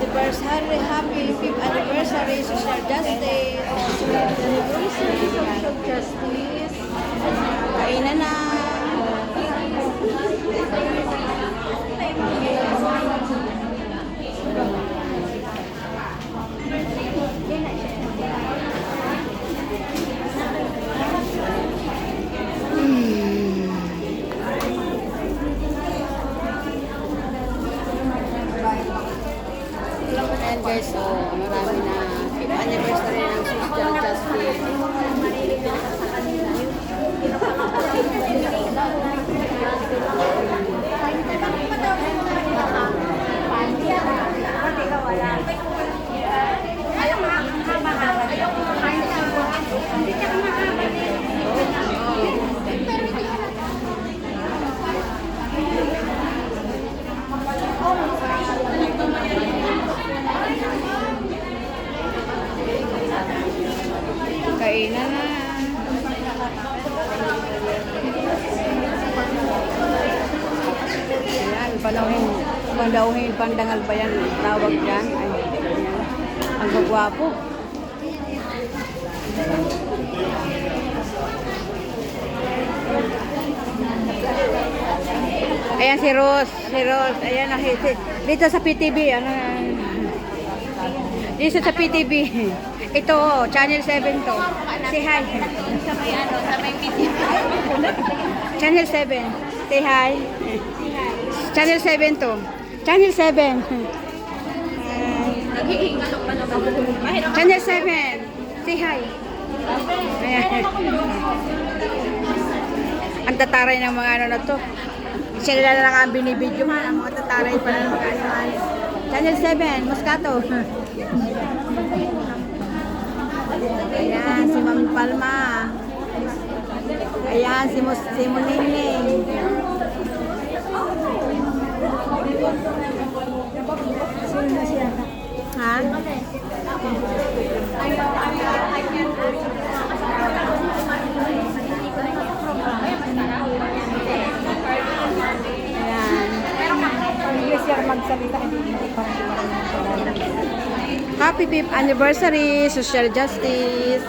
anniversary, happy 5th anniversary, social justice. Anniversary, social justice. Kainan na. Ayan guys, so marami na 5th anniversary ng social justice. Kainan na. Ayan, panauhin, pandangal ba yan? Tawag dyan. Ay, ayan. Ang gagwapo. Ayan si Rose. Ayan, dito sa PTV. Ano, dito sa PTV. Ito, Channel 7 to. Say hi. Sa may PTV. Channel 7. Say hi. Channel 7 to. Channel 7. Naghihingalok pa naman. Channel 7. Say hi. Ayan. Ang tataray ng mga ano na to. Sila na lang ang binibidyo man. Ang mga tataray pa ng mga animal. Channel 7. Moscato. Ayan, si Mami Palma. Ayan, si Muningning. Ha? Happy 5th anniversary, social justice.